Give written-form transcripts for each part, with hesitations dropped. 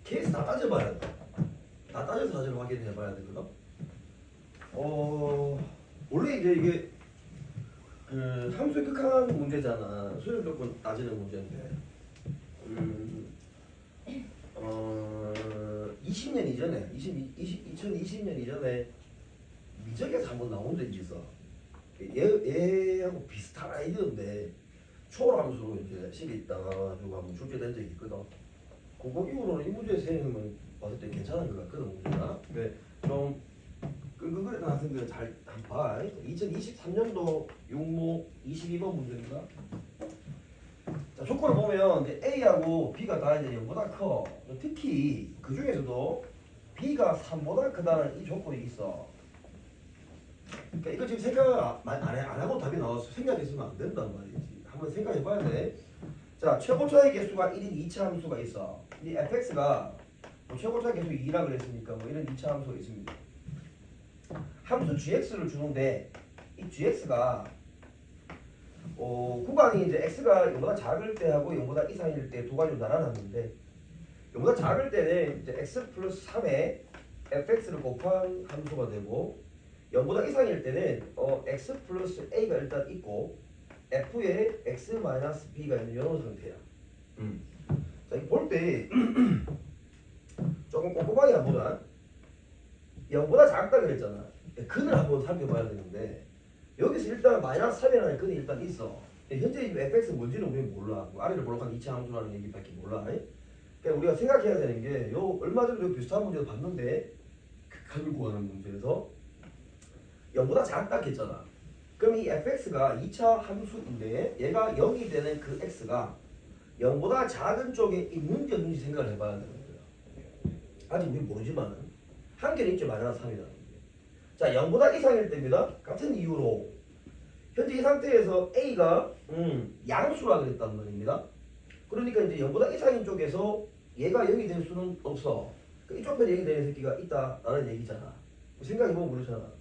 케이스 다 따져봐야 돼. 다 따져서 사실 확인해봐야 되거든. 원래 이제 이게 그 함수의 극한 문제잖아. 수열 조건 따지는 문제인데. 20년 이전에 2020년 이전에 미적에서 한번 나온 적이 있어. 얘하고 비슷한 아이디어인데 초월함수로 이제 식이 있다가 가지고 한번 출제된 적이 있거든. 그거 이후로는 이 문제 선생님은 봤을 때 괜찮은 것 같거든 문제가. 근데 좀 끙끙거리는 학생들은 잘 한번 봐. 2023년도 육목 22번 문제입니다. 자, 조건을 보면 이제 A하고 B가 다 이제 0보다 커. 특히 그 중에서도 B가 3보다 크다는 이 조건이 있어. 그러니까 이거 지금 생각 안 하고 답이 나와서 생각했으면 안 된단 말이지. 한번 생각해 봐야 돼. 자, 최고차의 개수가 1인 2차 함수가 있어. 이 fx가 뭐 최고차 개수 2라 그랬으니까 뭐 이런 2차 함수가 있습니다. 함수 gx를 주는데 이 gx가 구간이 이제 x가 0보다 작을 때 하고 0보다 이상일 때 두 가지로 나눠놨는데 0보다 작을 때는 이제 x 플러스 3에 fx를 곱한 함수가 되고 0보다 이상일 때는 x 플러스 a가 일단 있고 f에 x 마이너스 b가 있는 이런 상태야. 자, 이거 볼 때 조금 꼼꼼하게 한번 보자. 0보다 작다 그랬잖아. 근을 한번 살펴봐야 되는데 여기서 일단 마이너스 3이라는 근이 일단 있어. 현재 fx 뭔지는 우리는 몰라. 뭐 아래를 볼록한 2차 함수라는 얘기밖에 몰라. 그러니까 우리가 생각해야 되는 게 요 얼마 전에도 비슷한 문제도 봤는데 극한을 구하는 문제에서 0보다 작다 했잖아. 그럼 이 fx가 2차 함수인데 얘가 0이 되는 그 x가 0보다 작은 쪽에 있는지 없는지 생각을 해봐야 되는 거야. 아직 우리 모르지만 한계는 있죠. 마이너스 3이라는 게. 자, 0보다 이상일 때입니다. 같은 이유로 현재 이 상태에서 a가 양수라 그랬단 말입니다. 그러니까 이제 0보다 이상인 쪽에서 얘가 0이 될 수는 없어. 이쪽 편에 0이 되는 새끼가 있다라는 얘기잖아. 생각해보면 그렇잖아.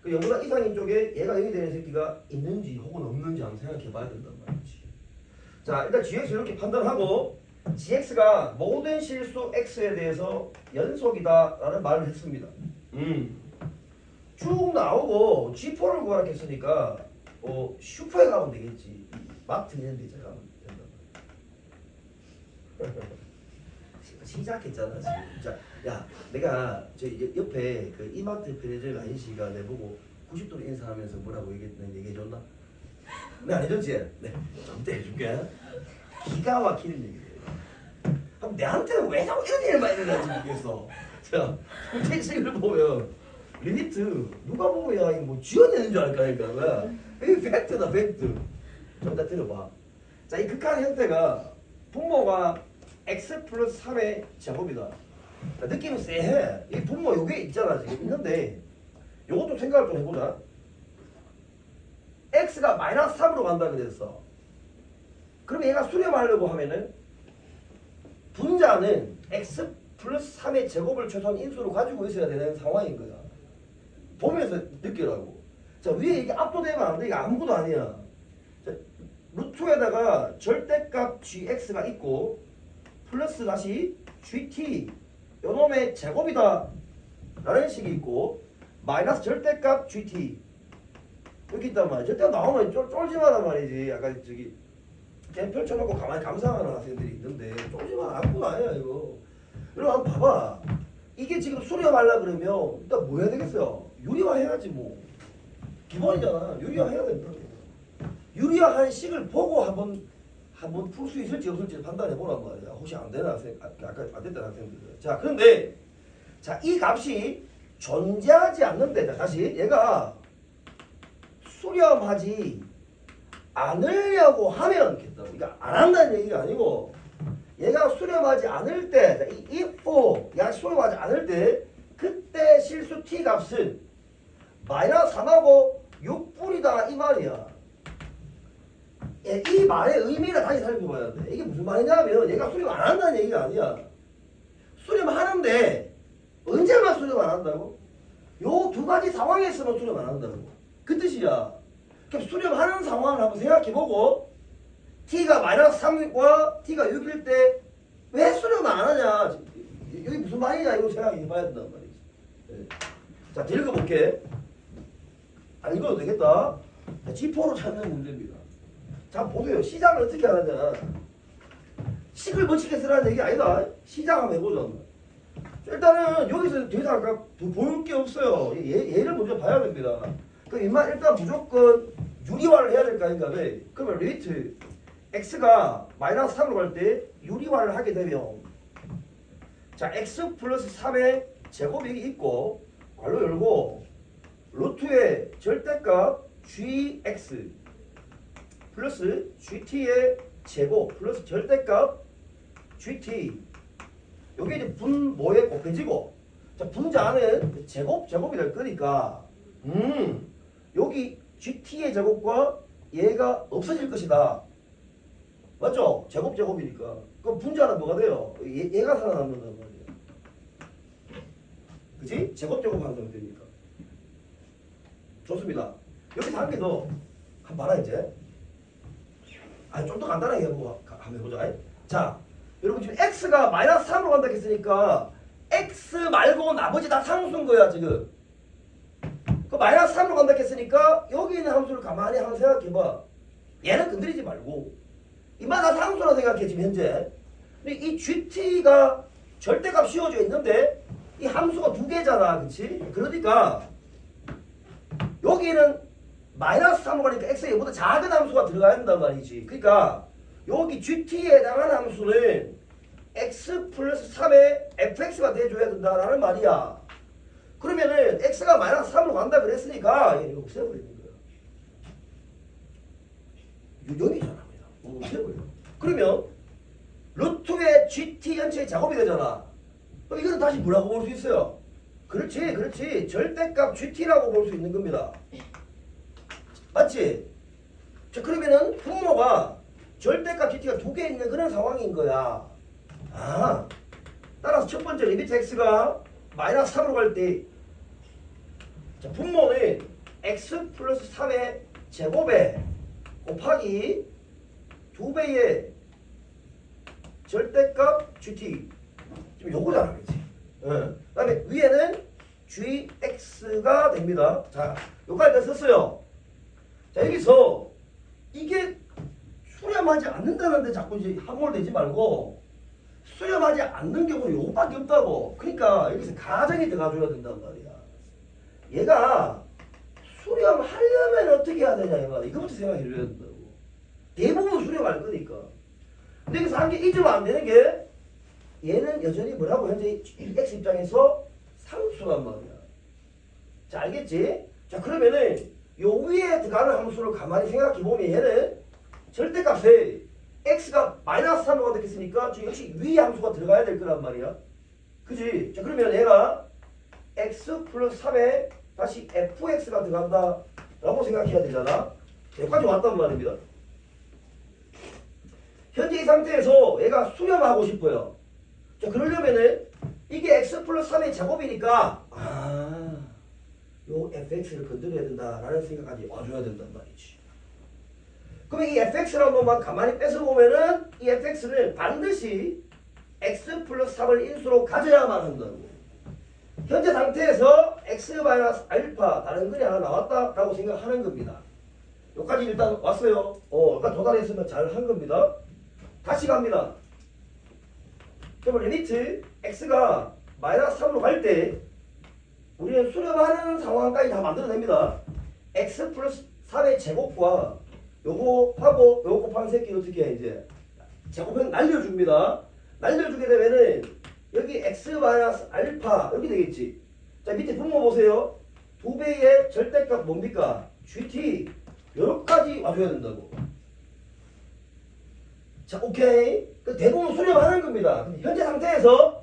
그 0보다 이상인 쪽에 얘가 0이 되는 새끼가 있는지 혹은 없는지 한번 생각해봐야 된단 말이지. 자, 일단 gx 이렇게 판단하고 gx가 모든 실수 x에 대해서 연속이다라는 말을 했습니다. 쭉 나오고 g4를 구하라 했으니까 슈퍼에 가면 되겠지. 마트 이런 데 가면 된단 말이야. 시작했잖아 지금. 자, 야, 내가 저 옆에 그 이마트 편의점 아저씨가 내보고 90도로 인사하면서 뭐라고 얘기해줬나? 네, 안 해줬지? 네, 좀 더 해줄게. 기가 막히는 얘기예요. 그럼 내한테는 왜 자꾸 이런 일만 일어나지 모르겠어. 자, 택시를 보면 리미트 누가 보면 야 이거 뭐 지어내는 줄 알까? 이게 팩트다 팩트. 좀 더 들어봐. 자, 이 극한 형태가 분모가 x 플러스 3의 제곱이다. 느낌이 쎄해. 이 분모 요게 있잖아 지금 있는데 요것도 생각을 좀 해보자. x가 마이너스 3으로 간다 그랬어. 그럼 얘가 수렴하려고 하면은 분자는 x 플러스 3의 제곱을 최소한 인수로 가지고 있어야 되는 상황인 거야. 보면서 느끼라고. 자, 위에 이게 압도되면 안 돼. 이게 아무것도 아니야. 자, 루트에다가 절대값 gx가 있고 플러스 다시 gt 요놈의 제곱이다 라는 식이 있고 마이너스 절대값 gt 이렇게 있단 말이야. 절대 나오면 쫄지 마란 말이지. 약간 저기 그냥 펼쳐놓고 가만히 감상하는 학생들이 있는데 쫄지 마. 아무것도 아니야 이거. 여러분 한번 봐봐. 이게 지금 수렴하려 그러면 일단 뭐 해야 되겠어요? 유리화 해야지 뭐. 기본이잖아. 유리화 해야 된다. 유리화한 식을 보고 한번 풀 수 있을지 없을지 판단해 보란 말이야. 혹시 안 되는 학생, 아까 안 됐던 학생들. 자, 그런데 자, 이 값이 존재하지 않는데 다시 얘가 수렴하지 않으려고 하면 겠다고. 그러니까 안 한다는 얘기가 아니고 얘가 수렴하지 않을 때, 이 if 얘가 수렴하지 않을 때 그때 실수 t 값은 마이너스 3하고 6분이다 이 말이야. 이 말의 의미를 다시 살펴봐야 돼. 이게 무슨 말이냐면 얘가 수렴 안 한다는 얘기가 아니야. 수렴하는데 언제만 수렴 안 한다고? 요 두 가지 상황에서만 수렴 안 한다고. 그 뜻이야. 그럼 수렴하는 상황을 한번 생각해보고 t가 마이너스 3과 t가 6일 때 왜 수렴 안 하냐? 무슨 말이냐 이거 생각해봐야 된단 말이지. 네. 자, 읽어볼게. 안 읽어도 되겠다. 자, G4로 찾는 문제입니다. 자, 보세요. 시작을 어떻게 하느냐. 식을 멋지게 쓰라는 얘기 아니다. 시작 한번 해보자. 일단은 여기서 더 이상 아까 보일 게 없어요. 얘를 먼저 봐야 됩니다. 그럼 일단 무조건 유리화를 해야 될 거 아닌가. 왜? 그러면 리미트 x가 마이너스 3으로 갈 때 유리화를 하게 되면 자, x 플러스 3의 제곱이 있고 괄호 열고 루트의 절대값 gx 플러스 gt의 제곱 플러스 절대값 gt 요게 이제 분모에 곱해지고 자, 분자는 제곱이 될 거니까 여기 gt의 제곱과 얘가 없어질 것이다. 맞죠? 제곱이니까. 그럼 분자는 뭐가 돼요? 얘가 살아남는단 말이야. 그치? 제곱 하는 되니까. 좋습니다. 여기서 한 개 더 한번 봐라 이제. 좀 더 간단하게 한번 해보자. 자, 여러분 지금 x가 마이너스 3으로 간다 했으니까 x 말고 나머지 다 상수인 거야 지금. 그 마이너스 3으로 간다 했으니까 여기 있는 함수를 가만히 한번 생각해봐. 얘는 건드리지 말고 이만 다 상수라 생각해 지금 현재. 근데 이 gt가 절대값 씌워져 있는데 이 함수가 두 개잖아, 그렇지? 그러니까 여기는 마이너스 3으로 가니까 x가 얘보다 작은 함수가 들어가야 된단 말이지. 그러니까 여기 gt에 해당하는 함수는 x 플러스 3의 fx가 돼줘야 된다라는 말이야. 그러면은 x가 마이너스 3으로 간다 그랬으니까 얘 이거 없애버리는 거야. 유형이잖아. 없애버려. 그러면 루트의 gt 전체의 작업이 되잖아. 그럼 이거는 다시 뭐라고 볼 수 있어요? 그렇지. 절대값 gt라고 볼 수 있는 겁니다. 맞지? 자, 그러면은 분모가 절대값 gt가 두 개 있는 그런 상황인 거야. 따라서 첫 번째 리미트 x가 마이너스 3으로 갈 때 자, 분모는 x 플러스 3의 제곱에 곱하기 2배의 절대값 gt 지금 요거잖아, 그렇지? 그 다음에 위에는 gx가 됩니다. 자, 요까지 다 썼어요. 자, 여기서 이게 수렴하지 않는다는데 자꾸 이제 함몰되지 말고 수렴하지 않는 경우는 요거밖에 없다고. 그러니까 여기서 가정이 들어가줘야 된단 말이야. 얘가 수렴하려면 어떻게 해야 되냐 이 말이야. 이거부터 생각해줘야 된다고. 대부분 수렴할 거니까. 근데 여기서 한 개 잊으면 안 되는 게 얘는 여전히 뭐라고 현재 x 입장에서 상수란 말이야. 자, 알겠지? 자, 그러면은 요 위에 들어가는 함수를 가만히 생각해보면 얘는 절대값에 x가 마이너스 3으로 간다 했으니까 역시 위에 함수가 들어가야 될 거란 말이야. 그지? 자, 그러면 얘가 x 플러스 3에 다시 fx가 들어간다 라고 생각해야 되잖아. 여기까지 왔단 말입니다. 현재 이 상태에서 얘가 수렴하고 싶어요. 자, 그러려면은 이게 x 플러스 3의 제곱이니까 요 fx를 건드려야 된다라는 생각까지 와줘야 된단 말이지. 그러면 이 fx라는 것만 가만히 뺏어보면은 이 fx는 반드시 x 플러스 3을 인수로 가져야만 한다고. 현재 상태에서 x 마이너스 알파 다른 글이 하나 나왔다라고 생각하는 겁니다. 여기까지 일단 왔어요. 여기까지 도달했으면 잘 한 겁니다. 다시 갑니다. 그러면 리미트 x가 마이너스 3으로 갈 때 우리는 수렴하는 상황까지 다 만들어냅니다. x 플러스 3의 제곱과 요거 하고 요거 곱하는 새끼 어떻게 해 이제 제곱은 날려줍니다. 날려주게 되면은 여기 x 마이너스 알파 여기 되겠지. 자, 밑에 분모 보세요. 2배의 절대값 뭡니까? gt 여기까지 와줘야 된다고. 자, 오케이. 대부분 수렴하는 겁니다. 근데 현재 상태에서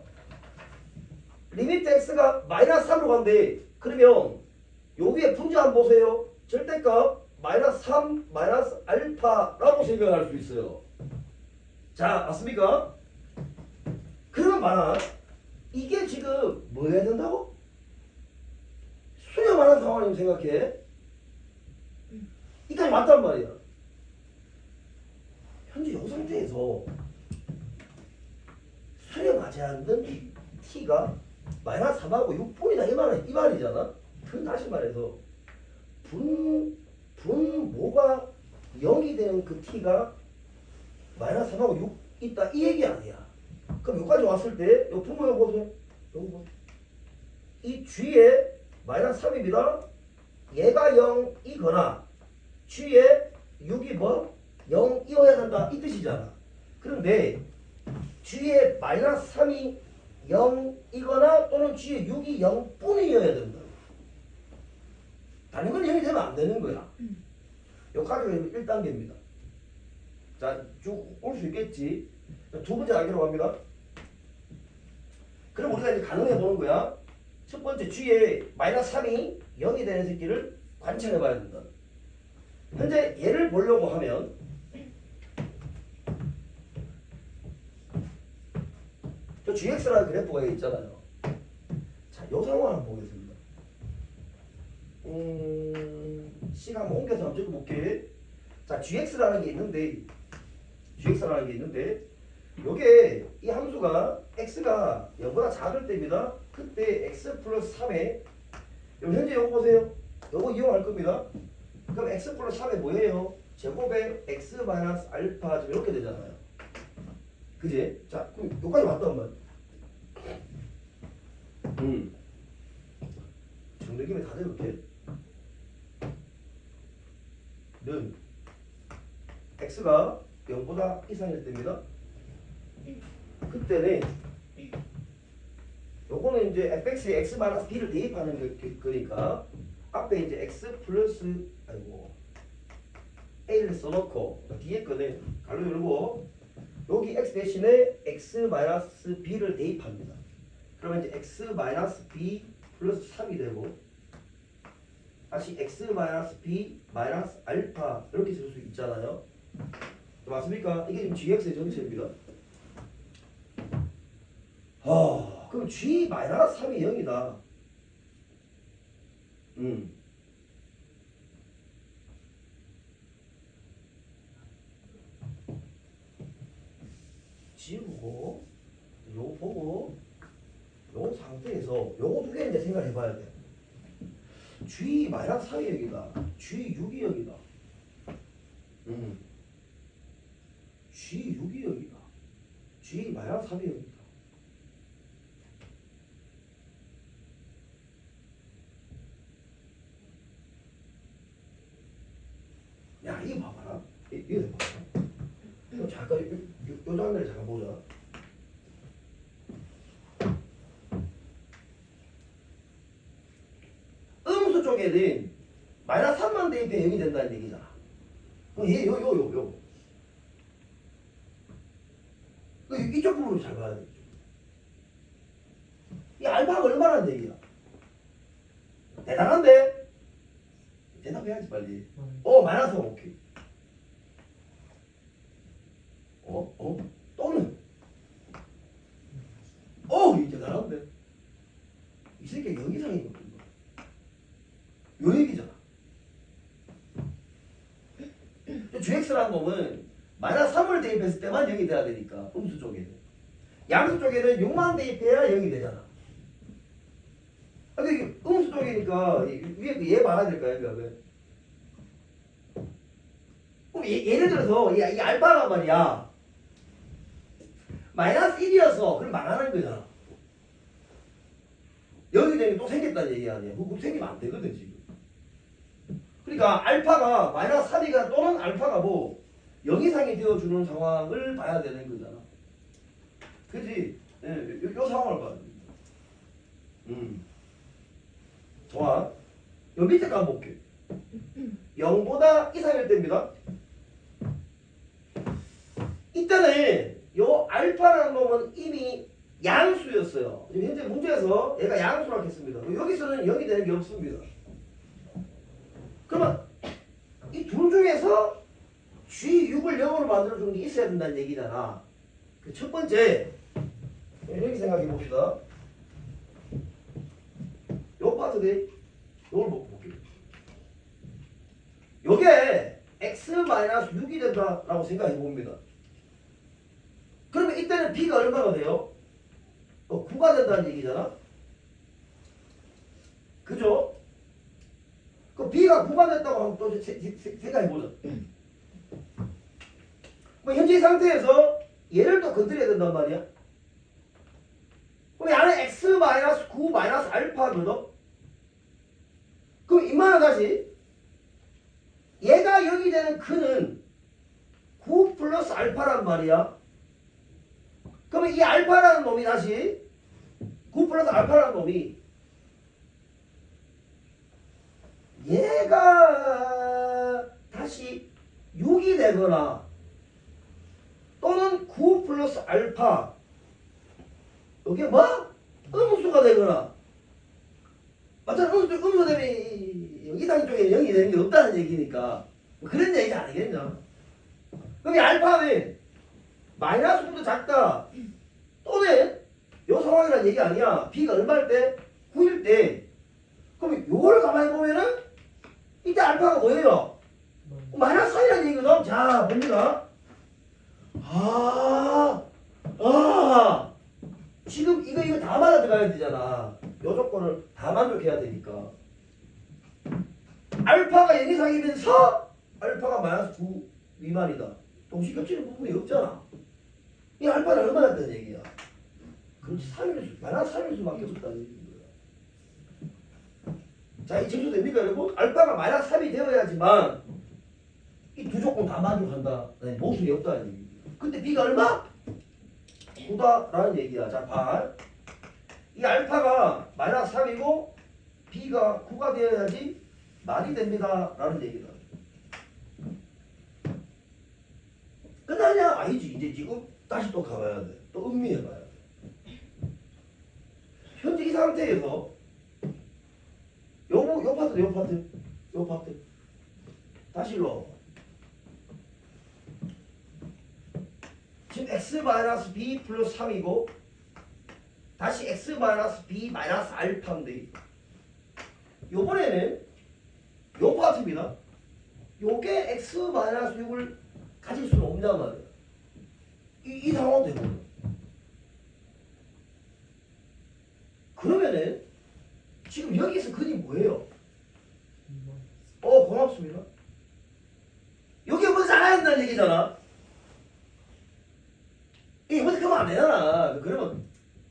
리미트 x가 마이너스 3으로 간대. 그러면 요 위에 분자 한번 보세요. 절대값 마이너스 3 마이너스 알파라고 생각할 수 있어요. 자, 맞습니까? 그러면 봐라. 이게 지금 뭐 해야 된다고? 수렴하는 상황이라고 생각해. 이까지 맞단 말이야. 현재 이 상태에서 수렴하지 않는 t가 마이너스 3하고 6분이다 이 말이잖아. 그 다시 말해서 분모가 0이 되는 그 t가 마이너스 3하고 6 있다 이 얘기 아니야. 그럼 여기까지 왔을 때 요 분모 요거 보세요. 요거 보세요. 이 g에 마이너스 3입니다. 얘가 0이거나 g에 6이 뭐? 0이어야 된다 이 뜻이잖아. 그런데 g에 마이너스 3이 0이거나 또는 g에 6이 0뿐이어야 된다. 다른 건 0이 되면 안 되는 거야. 여기까지가 1단계입니다. 자, 쭉 올 수 있겠지. 두 번째 단계로 갑니다. 그럼 우리가 이제 가능해 보는 거야. 첫 번째 g에 마이너스 3이 0이 되는 새끼를 관찰해 봐야 된다. 현재 얘를 보려고 하면 저 gx라는 그래프가 여기 있잖아요. 자, 요 상황을 한번 보겠습니다. C가 한번 옮겨서 한번 적어볼게. 자, gx라는 게 있는데 요게 이 함수가 x가 0보다 작을 때입니다. 그때 x 플러스 3에 현재 요거 보세요. 요거 이용할 겁니다. 그럼 x 플러스 3에 뭐예요? 제곱에 x 마이너스 알파 지금 이렇게 되잖아요. 그지? 자, 그럼 여기까지 왔단 말이야. 정리 김에 다 적을게. 는 x가 0보다 이상일 때입니다. 그때는 요거는 이제 fx에 x 마이너스 b를 대입하는 거니까 앞에 이제 x 플러스 a를 써놓고 뒤에 거는 가로 열고 여기 x 대신에 x 마이너스 b를 대입합니다. 그러면 이제 x 마이너스 b 플러스 3이 되고 다시 x 마이너스 b 마이너스 알파 이렇게 쓸 수 있잖아요. 맞습니까? 이게 지금 gx의 전체입니다. 그럼 g 마이너스 3이 0이다. 지우고 요거 보고 요 상태에서 요거 두 개 이제 생각해 봐야 돼. g 마이너스 3이 0이다. g 6이 0이다. g 6이 0이다. g 마이너스 3이 0이다. 야, 이거 봐봐라. 이거 봐봐. 이거 잠깐 요 장면을 잠깐 보자. 음수 쪽에는 마이너스 3만 대입해 0이 된다는 얘기잖아. 얘 요. 이쪽 부분을 잘 봐야 돼. 이 알파가 얼마나 얘기야? 대단한데? 대답해야지 빨리. 마이너스 3 오케이. 또는 이게 대단한데? 이 새끼가 0 이상이거든. 요 얘기잖아. gx라는 놈은 마이너스 3을 대입했을 때만 0이 돼야 되니까 음수 쪽에는. 양수 쪽에는 6만 대입해야 0이 되잖아. 근데 음수 쪽이니까 위에 얘 말아야 될까요? 그러면 그럼 예를 들어서 이 알파가 말이야 마이너스 1이어서 그럼 말하는 거잖아. 여기 되면 또 생겼다는 얘기 아니야. 그거 생기면 안 되거든 지금. 그러니까 알파가 마이너스 3이가 또는 알파가 뭐 0 이상이 되어주는 상황을 봐야 되는 거잖아. 그지? 요 상황을 봐야 됩니다. 좋아. 요 밑에 거 한번 볼게. 0보다 이상일 때입니다. 이때는 요 알파라는 놈은 이미 양수였어요. 지금 현재 문제에서 얘가 양수라고 했습니다. 여기서는 0이 되는 게 없습니다. 그러면 이 둘 중에서 G6을 0으로 만들어주는 게 있어야 된다는 얘기잖아. 그 첫 번째 이렇게 생각해 봅시다. 요 파트인데 요걸 볼게요. 요게 x-6이 된다라고 생각해 봅니다. 그러면 이때는 b가 얼마가 돼요? 9가 된다는 얘기잖아. 그죠? 그 B가 9가 됐다고 하면 또 생각해보자. 뭐 현재 상태에서 얘를 또 건드려야 된단 말이야. 그럼 이 안에 x-9 마이너스 알파거든. 그럼 임마는 다시 얘가 여기 되는 그는 9 플러스 알파란 말이야. 그러면 이 알파라는 놈이 다시 9 플러스 알파라는 놈이 얘가 다시 6이 되거나 또는 9 플러스 알파 이게 뭐? 음수가 되거나 맞잖아. 음수 되면 이상 쪽에 0이 되는 게 없다는 얘기니까 뭐 그런 얘기 아니겠냐. 그럼 이 알파는 마이너스보다 작다 또는 요 상황이란 얘기 아니야. B가 얼마일 때? 9일 때. 그럼 요걸 가만히 보면은 이때 알파가 뭐예요? 마이너스 4이라는 얘기거든. 자 봅니다. 지금 이거 다 맞아 들어가야 되잖아. 요 조건을 다 만족해야 되니까. 알파가 0 이상이면서 알파가 마이너스 9 미만이다. 동시 겹치는 부분이 없잖아. 이 알파는 얼마나 된다는 얘기야? 그렇지 3일 마이너스 3일 수밖에 없다는 얘기인 거야. 자, 이 점수 됩니까 여러분? 알파가 마이너스 3이 되어야지만 이 두 조건 다 만족한다. 모순이 없다는 얘기. 근데 B가 얼마? 9다라는 얘기야. 자, 봐. 이 알파가 마이너스 3이고 B가 9가 되어야지 말이 됩니다. 라는 얘기다. 끝나냐? 아니지. 이제 지금 다시 또 가봐야 돼. 또 음미해봐야 돼. 현재 이 상태에서 요 파트 다시 일로 지금 x-b 플러스 3이고 다시 x-b 마이너스 알파인데 요번에는 요 파트입니다. 요게 x-6을 가질 수는 없단 말이야. 이 상황 되거든. 그러면은 지금 여기서 근이 뭐예요? 고맙습니다. 여기 먼저 알아야 된다는 얘기잖아. 이게 먼저 그러면 안 되잖아. 그러면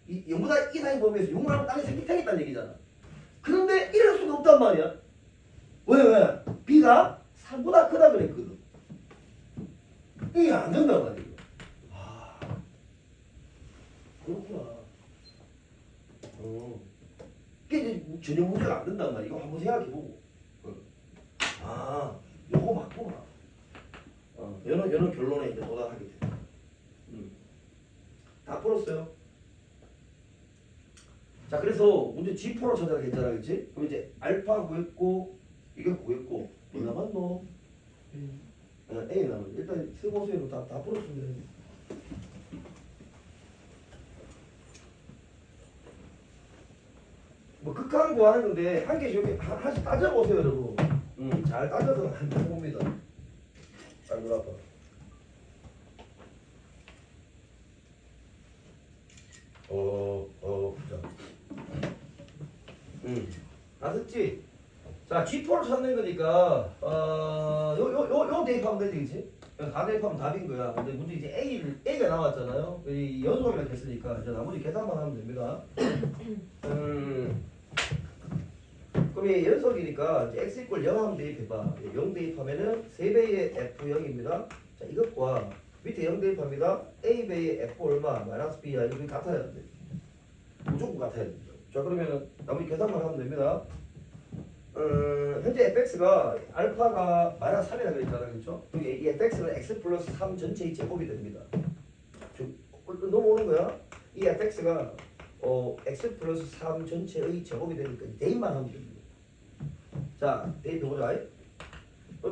이 0보다 이상의 범위에서 0을 하면 땅이 생기겠다는 얘기잖아. 그런데 이럴 수가 없단 말이야. 왜? B가 3보다 크다 그랬거든. 이게 안 된단 말이야. 그렇구나. 이게 이제 전혀 문제가 안 된단 말이야. 이거 한번 생각해보고. 요거 맞구나. 얘는 결론에 이제 도달하게 돼. 다 풀었어요. 자, 그래서 문제 G4로 찾아라 했잖아, 그렇지? 그럼 이제 알파 구했고 이거 구했고 뭐 남았노? A 남았. 일단 스모스로 다 풀었습니다. 뭐 극한 구하는 건데 한 개씩 여기 하나씩 따져보세요, 여러분. 잘 따져서 한번 봅니다. 아이고 아파. 자. 알았지? 자, G4를 찾는 거니까 요 대입하면 되지, 그치? 다 대입하면 답인 거야. 근데 문제 이제 A가 나왔잖아요. 이 연속이라 했으니까 이제 나머지 계산만 하면 됩니다. 그럼 이 연속이니까 이제 x = 0 하면 대입해봐. 0 대입하면은 3배의 f0입니다. 자, 이것과 밑에 0 대입합니다. a배의 f 얼마? 마이너스 b야. 이거 같아야 돼. 무조건 같아야 됩니다. 자, 그러면은 나머지 계산만 하면 됩니다. 현재 fx가 알파가 마이너스 3이라고 그랬잖아, 그렇죠? 이 fx는 x 플러스 3 전체의 제곱이 됩니다. 넘어오는 거야. 이 fx가 x 플러스 3 전체의 제곱이 되니까 대입만 하면 됩니다. 자, 대입해보자.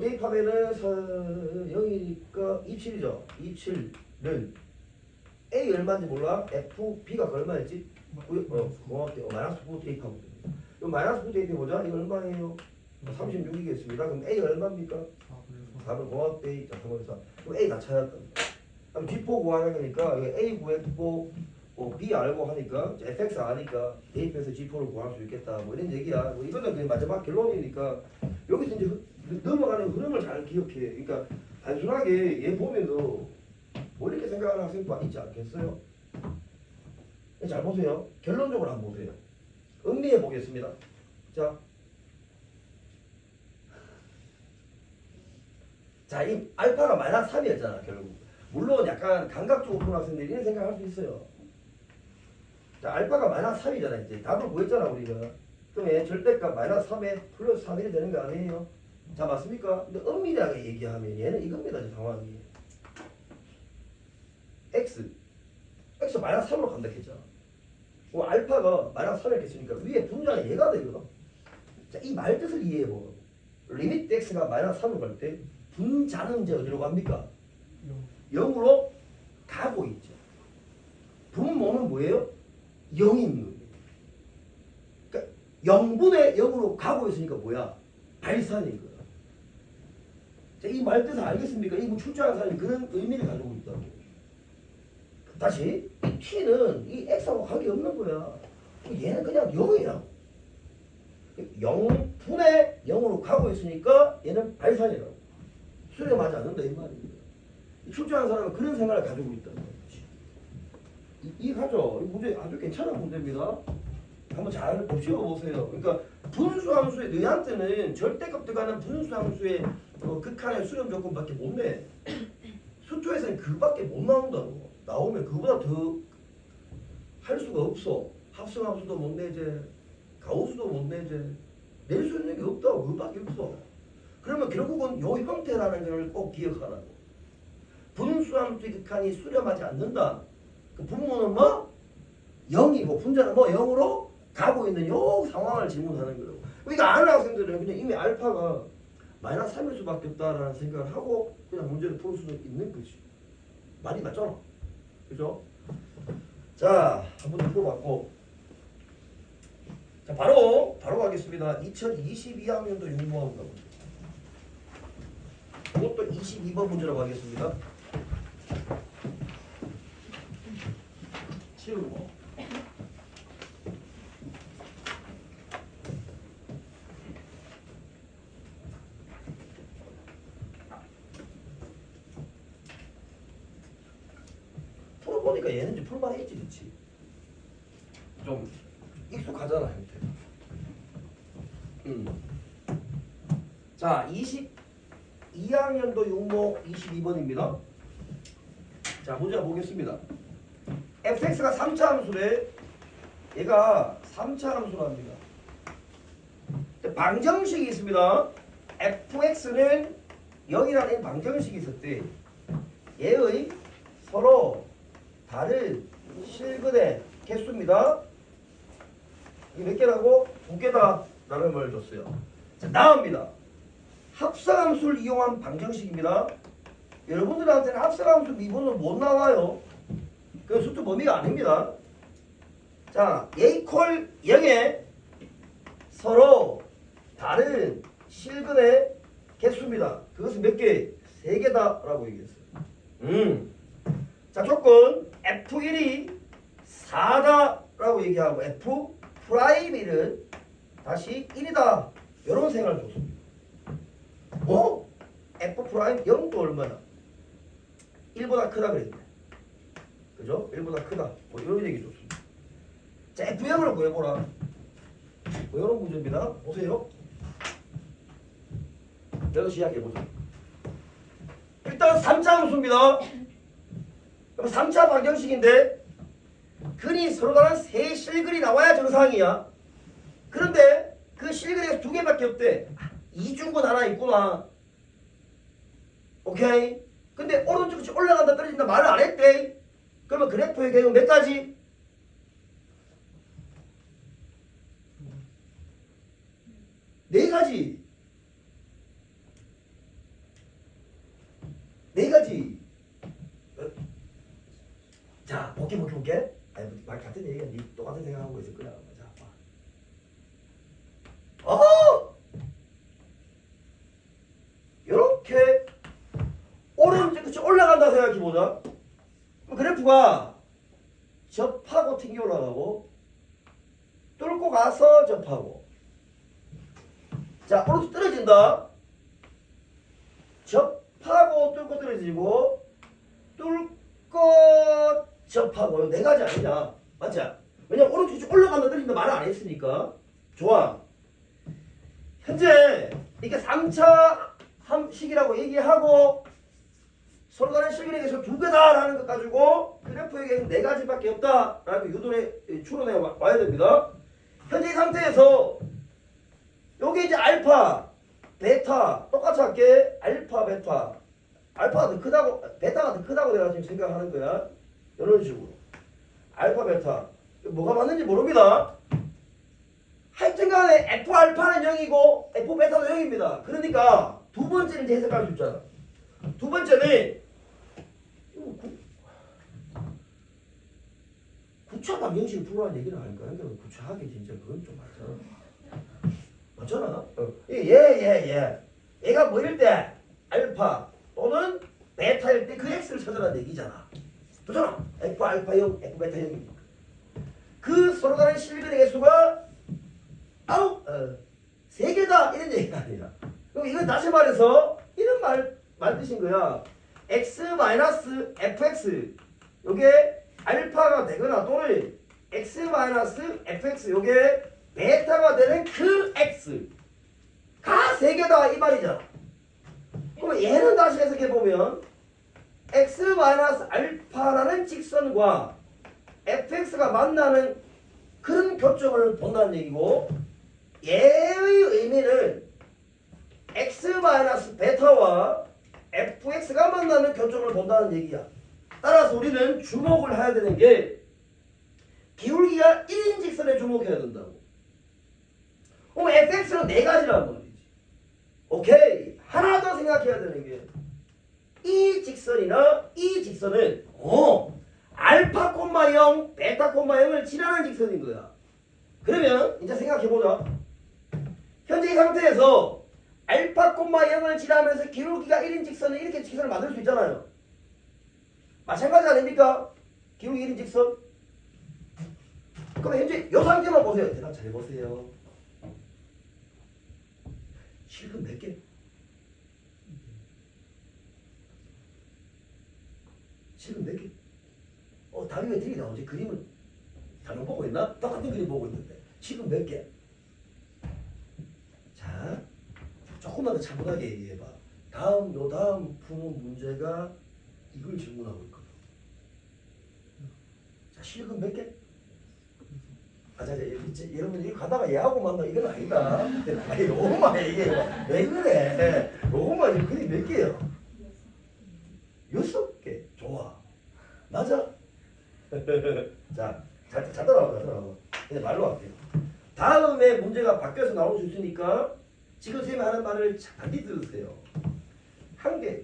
대입하면은 0이니까 27이죠. 27는 A 얼마인지 몰라? F, B가 얼마였지? 고맙대. 마이너스 9 대입하면 됩니다. 그럼 마이너스 9 대입해보자. 이거 얼마예요? 36이겠습니다. 그럼 A 얼마입니까? 4번 고맙대. 자, 3번에서 그럼 A 다 찾았다. 그럼 G4 구하는 거니까 A 구했고 B 알고 하니까 이제 fx 아니까 대입해서 g4를 구할 수 있겠다 뭐 이런 얘기야. 뭐 이거는 그냥 마지막 결론이니까 여기서 이제 넘어가는 흐름을 잘 기억해. 그러니까 단순하게 얘 보면서 뭐 이렇게 생각하는 학생도 있지 않겠어요? 잘 보세요. 결론적으로 한번 보세요. 음미해 보겠습니다. 자, 이 알파가 마이너스 3이었잖아 결국. 물론 약간 감각적으로 보는 학생들이 이런 생각할 수 있어요. 자, 알파가 마이너스 3이잖아. 이제 답을 구했잖아 우리가. 그러면 절대값 마이너스 3에 플러스 3이 되는 거 아니에요? 자, 맞습니까? 근데 엄밀하게 얘기하면 얘는 이겁니다. 상황이. x 마이너스 3으로 간다 했잖아. 알파가 마이너스 3을 했으니까 위에 분자가 얘가 되거든. 자, 이 말 뜻을 이해해보. 리미트 x가 마이너스 3으로 갈 때 분자는 이제 어디로 갑니까? 0으로 가고 있죠. 분모는 뭐예요? 0이 있는 거예요. 그러니까 0분의 0으로 가고 있으니까 뭐야? 발산인 거야. 자, 이 말 뜻을 알겠습니까? 이 출제한 사람이 그런 의미를 가지고 있다고. 다시 이 t는 이 x하고 관계 없는 거야. 얘는 그냥 0이야. 0분의 0으로 가고 있으니까 얘는 발산이라고. 수렴하지 않는다 이 말입니다. 출제한 사람은 그런 생각을 가지고 있다는 거지. 이해가죠? 이 문제 아주 괜찮은 문제입니다. 한번 잘 보시어보세요. 그러니까 분수함수의 너희한테는 절대값 들어가는 분수함수의 극한의 수렴 조건밖에 못 내. 수초에서는 그밖에 못 나온다고. 나오면 그보다 더 할 수가 없어. 합성함수도 못 내제, 가우수도 못 내제. 낼 수 있는 게 없다고. 그밖에 없어. 그러면 결국은 요 형태라는 걸 꼭 기억하라고. 분수함수의 극한이 수렴하지 않는다. 그 분모는 뭐? 0이고 분자는 뭐 0으로 가고 있는 요 상황을 질문하는 거라고. 그러니까 아는 학생들은 그냥 이미 알파가 마이너스 3일 수밖에 없다라는 생각을 하고 그냥 문제를 풀 수는 있는 거지. 말이 맞잖아. 그죠? 자, 한 번 풀어봤고. 자, 바로 가겠습니다. 2022학년도 육모합니다. 이것도 22번 문제라고 하겠습니다. 7번. 풀어보니까 얘는 이제 풀만 했지, 그치? 좀 익숙하잖아, 형태. 자, 22학년도 육모 22번입니다. 자, 문제 보겠습니다. fx가 3차 함수래. 얘가 3차 함수랍니다. 방정식이 있습니다. fx는 0이라는 방정식이 있었대. 얘의 서로 다른 실근의 개수입니다. 이게 몇 개라고? 2개다 라는 말 줬어요. 자, 나옵니다. 합성함수를 이용한 방정식입니다. 여러분들한테는 합성함수 미분은 못 나와요. 그 수투 범위가 아닙니다. 자, a 콜 0에 서로 다른 실근의 개수입니다. 그것은 몇 개? 3개다 라고 얘기했어요. 자, 조건 f1이 4다 라고 얘기하고 f 프라임 1은 다시 1이다. 이런 생각을 줬습니다. f 프라임 0도 얼마나? 1보다 크다 그랬네. 그죠? 1보다 크다. 뭐 이런 얘기 줬습니다. 자, F0을 구해보라. 뭐 이런 문제입니다. 보세요. 여기서 시작해보자. 일단 3차 함수입니다. 그럼 3차 방정식인데 근이 서로 다른 세 실근이 나와야 정상이야. 그런데 그 실근에서 2개밖에 없대. 이중근 하나 있구나. 오케이? 근데 오른쪽 끝이 올라간다 떨어진다 말을 안 했대. 그러면 그래프의 개형 몇 가지? 네 가지. 네 가지. 자, 볼게. 아니, 말 같은 얘기야. 네 똑같은 생각하고 있을 거야. 자, 봐. 이렇게 오른쪽 끝이 올라간다 생각해보자. 그래프가 접하고 튕겨 올라가고 뚫고 가서 접하고. 자, 오른쪽 떨어진다. 접하고 뚫고 떨어지고 뚫고 접하고. 네 가지 아니냐. 맞지? 왜냐면 오른쪽 쭉 올라가면 떨어진다 말을 안 했으니까. 좋아. 현재 이게 3차 식이라고 얘기하고 서로 다른 실근에게서 두 개다라는 것 가지고 그래프에게는 네 가지밖에 없다라고 유도에 추론해 와야 됩니다. 현재 이 상태에서 여기 이제 알파, 베타 똑같이 할게. 알파, 베타. 알파가 더 크다고, 베타가 더 크다고 내가 지금 생각하는 거야. 이런 식으로. 알파, 베타. 뭐가 맞는지 모릅니다. 하여튼 간에 F 알파는 0이고 F 베타도 0입니다. 그러니까 두 번째는 이제 해석할 수 있잖아. 두 번째는 구차 방정식을 풀어라는 얘기는 아닐까? 그러니까 구차하게 진짜 그건 좀 맞잖아. 얘가 뭐일 때 알파 또는 베타일 때 그 x를 찾으라는 얘기잖아. 그렇잖아. F 알파 0, F 베타 0입니다. 그 서로 다른 실근의 개수가 세 개다 이런 얘기가 아니라. 그럼 이건 다시 말해서 이런 말 뜻인 거야. x-fx 요게 알파가 되거나 또는 x-fx 요게 베타가 되는 그 x가 세 개다 이 말이잖아. 그럼 얘는 다시 해석해 보면 x-알파라는 직선과 fx가 만나는 그런 교점을 본다는 얘기고, 얘의 의미는 x-베타와 fx가 만나는 교점을 본다는 얘기야. 따라서 우리는 주목을 해야 되는 게 기울기가 1인 직선에 주목해야 된다고. 그럼 fx는 네 가지란 말이지. 오케이. 하나 더 생각해야 되는 게 이 직선이나 이 직선은 알파 콤마 0, 베타 콤마 0을 지나는 직선인 거야. 그러면 이제 생각해보자. 현재 이 상태에서 알파 콤마 0을 지나면서 기울기가 1인 직선은 이렇게 직선을 만들 수 있잖아요. 마찬가지 아닙니까? 기울기 1인 직선. 그럼 현재 이 상태만 보세요. 대답 잘 보세요. 실근 몇 개? 실근 몇 개? 답이 왜 들이 나오지? 그림을 잘못 보고 있나? 똑같은 그림 보고 있는데 지금 몇 개? 자, 조금만 더 차분하게 얘기해봐. 다음 푸는 문제가 이걸 질문하고 있거든. 자, 실근 몇 개? 여러분 이거 가다가 얘하고 만나 이건 아니다. 아니 요것만 얘기해봐. 왜 그래? 요것만 그림 몇 개야? 6개. 좋아. 맞아? 자, 잘 따라와봐. 이제 말로 할게요. 다음에 문제가 바뀌어서 나올 수 있으니까 지금 선생님이 하는 말을 반드시 들으세요. 한 개,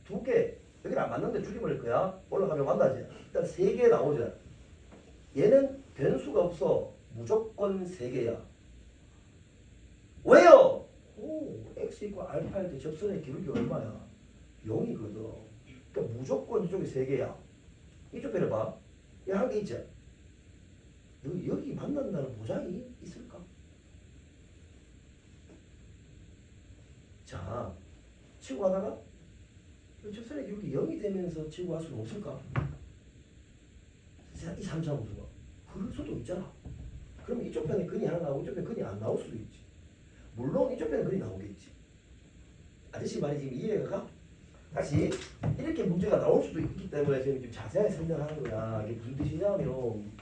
두 개, 여기는 안 맞는데 줄임을 거야. 올라가면 만나지. 일단 세 개 나오자. 얘는 변수가 없어. 무조건 세 개야. 왜요? x 이고 알파일 때 접선의 기울기 얼마야? 0이거든. 그러니까 무조건 이쪽이 세 개야. 이쪽 배려봐. 얘 한 개 있지? 여기 만난다는 보장이 있을까? 자, 치고 가다가 접선의 기울기 0이 되면서 치고 갈 수는 없을까? 이 3차 함수가 그럴 수도 있잖아. 그럼 이쪽 편에 근이 하나 나오고 이쪽 편에 근이 안 나올 수도 있지. 물론 이쪽 편에 근이 나오겠지. 아저씨 말이 지금 이해가 가? 다시 이렇게 문제가 나올 수도 있기 때문에 지금 좀 자세하게 설명하는 거야. 이게 무슨 뜻이냐면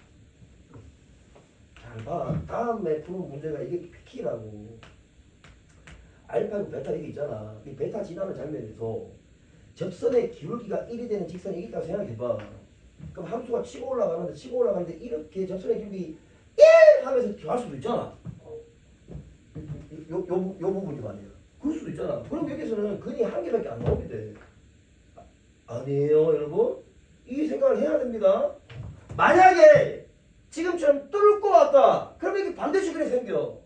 잘 봐. 다음에 푸는 문제가 이게 키라고. 알파고 베타 이게 있잖아. 이 베타 지나는 장면에서 접선의 기울기가 1이 되는 직선이 있다고 생각해봐. 그럼 함수가 치고 올라가는데 이렇게 접선의 기울기 1 하면서 갈 수도 있잖아. 요 부분이 말이야. 그럴 수도 있잖아. 그럼 여기서는 근이 한 개밖에 안 나오게 돼. 아니에요, 여러분? 이 생각을 해야 됩니다. 만약에 지금처럼 뚫고 왔다. 그러면 이게 반대식 근이 생겨.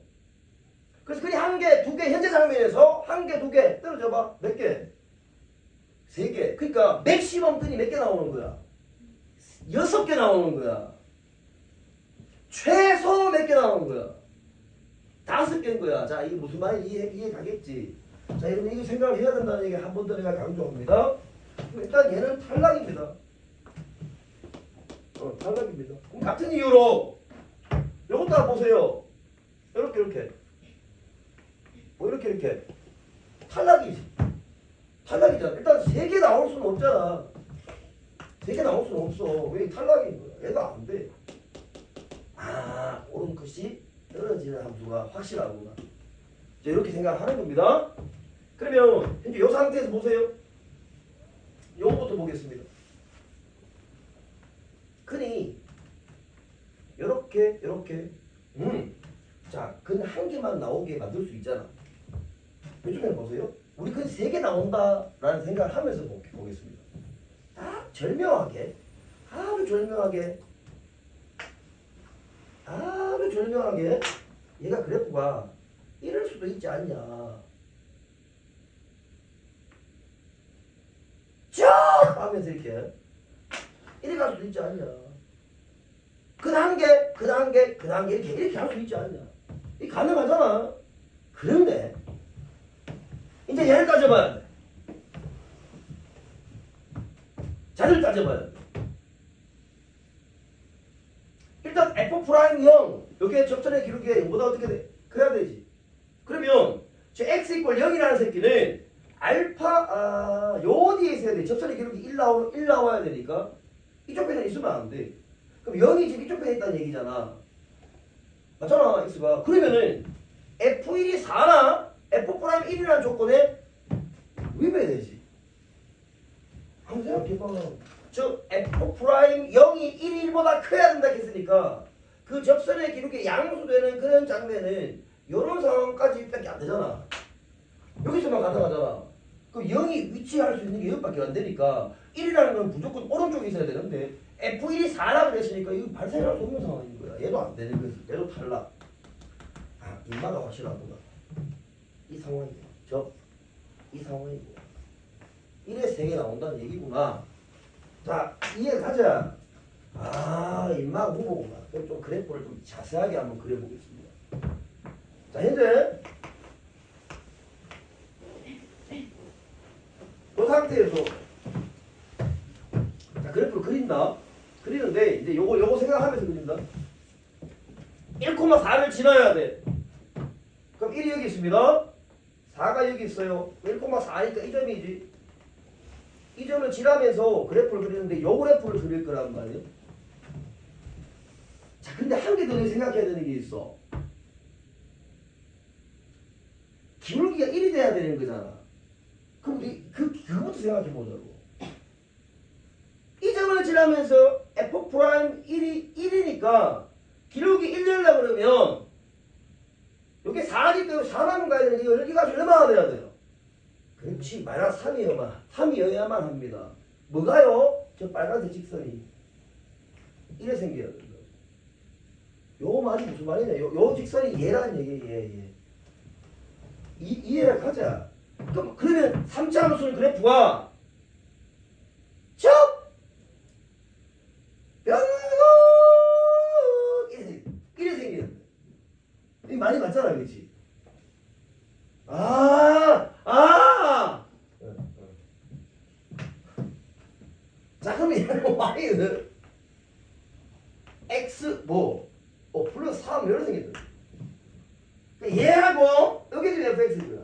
그래서 근이 한 개, 두 개, 현재 장면에서 한 개, 두 개 떨어져봐. 몇 개? 세 개. 그러니까 맥시멈 근이 몇 개 나오는 거야? 6개 나오는 거야. 나온 거야. 5개인 거야. 자, 이게 무슨 말인지 이해 가겠지? 자, 여러분 이거 생각을 해야 된다는 얘기 한 번 더 내가 강조합니다. 일단 얘는 탈락입니다. 탈락입니다. 그럼 같은 이유로 이것도 한번 보세요. 이렇게 뭐 이렇게 탈락이지. 탈락이잖아. 일단 3개 나올 수는 없잖아. 3개 나올 수는 없어. 왜 탈락인 거야? 얘가 안 돼. 아, 옳은 것이 떨어지는 함수가 확실하구나. 이제 이렇게 생각하는 겁니다. 그러면 현재 이 상태에서 보세요. 요거부터 보겠습니다. 흔히 요렇게 자, 근 한 개만 나오게 만들 수 있잖아. 요즘에 보세요. 우리 근 3개 나온다라는 생각을 하면서 보겠습니다. 딱 절묘하게 아주 절묘하게 얘가 그래프가 이럴 수도 있지 않냐. 쫙 하면서 이렇게 이래 갈 수도 있지 않냐. 그 단계 이렇게 할 수 있지 않냐. 이 가능하잖아. 그런데 이제 얘를 따져봐야 돼. 자를 따져봐야 돼. 일단 F'0 여기에 접선의 기록이 0보다 어떻게 돼? 그래야 되지. 그러면 저 x = 0이라는 새끼는 알파 요 뒤에 있어야 돼. 접선의 기록이 1 나와야 되니까 이쪽 편에 있으면 안 돼. 그럼 0이 지금 이쪽 편에 있다는 얘기잖아. 맞잖아, x가. 그러면은 f1이 4나 f'1이라는 조건에 위배되지. 한번 생각해봐. 즉 f'0이 1보다 커야 된다 했으니까 그 접선의 기록에 양수되는 그런 장면은 이런 상황까지 밖에 안 되잖아. 여기서만 가능하잖아. 그럼 0이 위치할 수 있는 게 여기밖에 안 되니까 1이라는 건 무조건 오른쪽에 있어야 되는데 f1이 4라고 그랬으니까 이거 발생할 수 없는 상황인 거야. 얘도 안 되는 거지. 얘도 탈락. 아, 인마가 확실하구나. 이 상황이야. 이 상황이구나. 1에 3개 나온다는 얘기구나. 자, 이해 가자. 아, 인마가 무거구나. 그럼 좀 그래프를 좀 자세하게 한번 그려보겠습니다. 자, 현재 이 상태에서 자, 그래프를 그린다. 그리는데 이제 요거 생각하면서 그린다. 1,4를 지나야 돼. 그럼 1이 여기 있습니다. 4가 여기 있어요. 1,4니까 이 점이지. 이 점을 지나면서 그래프를 그리는데 요 그래프를 그릴 거란 말이에요. 자, 근데 한 개 더 생각해야 되는 게 있어. 기울기가 1이 돼야 되는 거잖아. 그럼 그것부터 생각해 보자고. 이 점을 지나면서 f'1이 1이니까 기울기 1 내려고 그러면 여기 4기 때문에 4만 가야 되는 게 여기가 얼마나 돼야 돼요? 그렇지. 마이너스 3이어야만 합니다. 뭐가요? 저 빨간색 직선이 이래 생겨야 된다. 요 말이 무슨 말이냐? 요 직선이 얘라는 얘기예요. 얘. 이해를 하자. 그러면 3차 함수는 그래프가 쭉 변곡 이래 생기는 거야. 이 말이 맞잖아, 그렇지? 자, 그럼 얘는 y는 x 플러스 3 이렇게 생겼다. 얘하고 여기 지금 fx고요.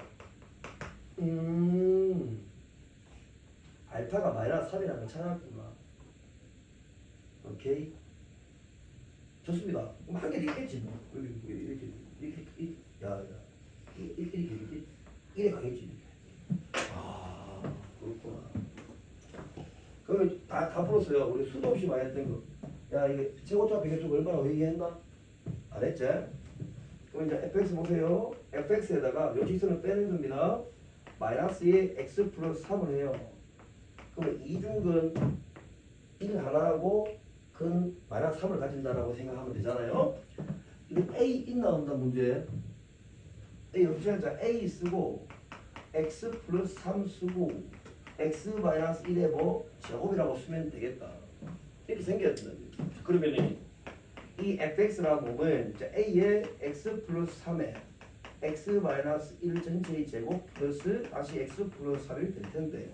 알파가 마이너스 3이라는 걸 찾았구나. 오케이. 좋습니다. 그럼 한 개도 있겠지 뭐. 이렇게 이래 가겠지. 아, 그렇구나. 그러면 다 풀었어요. 우리 수도 없이 많이 했던 거. 야, 이게 최고차 비교수가 얼마나 얘기했나? 안 했지? 그럼 이제 fx 보세요. fx에다가 요 직선을 빼는 겁니다. 마이너스 2에 x 플러스 3을 해요. 그러면 이중근 1 하나하고 근 마이너스 3을 가진다라고 생각하면 되잖아요. 이거 a 1 나온다 문제. a 없으니까 a 쓰고 x 플러스 3 쓰고 x 마이너스 1의 제곱이라고 쓰면 되겠다. 이렇게 생겼다. 그러면 이 fx라는 놈을 a의 x 플러스 3에 x 마이너스 1 전체의 제곱 플러스 다시 x 플러스 3이 될 텐데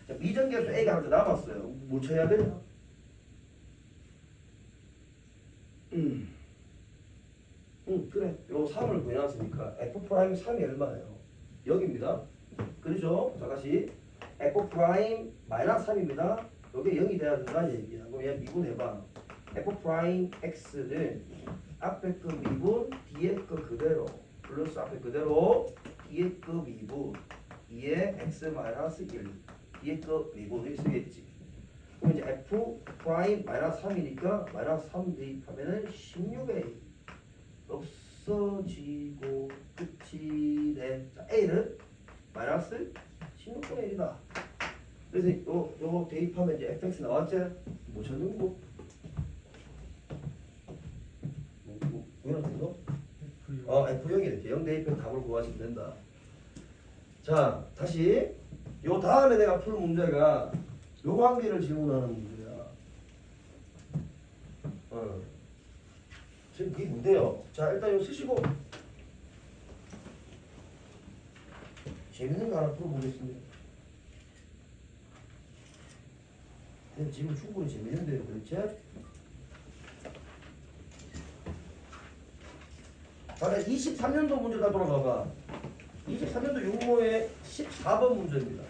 자, 미정계수 a가 하나 더 남았어요. 뭐 쳐야 되냐? 그래. 요 3을 구해놨으니까 f 프라임 3이 얼마예요? 여기입니다. 그렇죠? 자, 다시 f 프라임 마이너스 3입니다. 여기 0이 돼야 된다는 얘기야. 그럼 얘 미분해봐. f 프라임 x는 앞에 거 미분, 뒤에 거 그대로 플러스 앞에 그대로 뒤에 거 미분 2에 x 마이너스 1 뒤에 거 미분을 쓰겠지. 그럼 이제 f 프라임 마이너스 3이니까 마이너스 3 대입하면은 16a 없어지고 끝이 돼. 자, a는 마이너스 16분의 1이다. 그래서 요거 대입하면 이제 fx 나왔지? 뭐 찾는 거? 왜 나왔는 거? F0이네. 0 대입해서 답을 구하시면 된다. 자, 다시 요 다음에 내가 풀 문제가 요 관계를 질문하는 문제야. 지금 그게 뭔데요? 자, 일단 이거 쓰시고 재밌는 거 하나 풀어보겠습니다. 지금 충분히 재밌는데요, 그렇지? 자, 23년도 문제가 돌아가봐. 23년도 육모의 14번 문제입니다.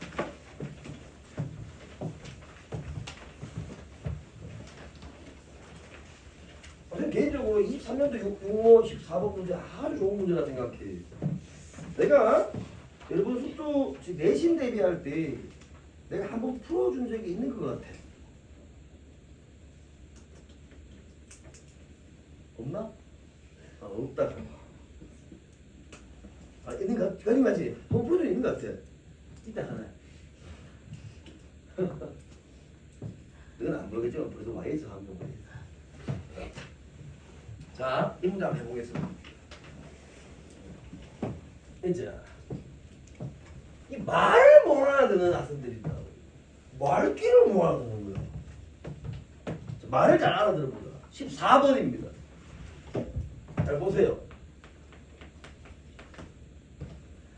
저는 개인적으로 23년도 육모 14번 문제 아주 좋은 문제라 생각해. 내가 여러분 숙소 내신 대비할 때 내가 한번 풀어준 적이 있는 것 같아. 없나? 없다. 있는 것 같아. 거짓 맞지? 한번 풀어준 있는 것 같아. 이따 하나. 너는 안 모르겠지만 벌써 와 있어 한 번. 자, 이 문제 한번 해보겠습니다. 이제 이 말 못 알아듣는 학생들이다. 말귀를 못 알아듣는 거야. 말을 잘 알아들어보자. 14번입니다. 잘 보세요.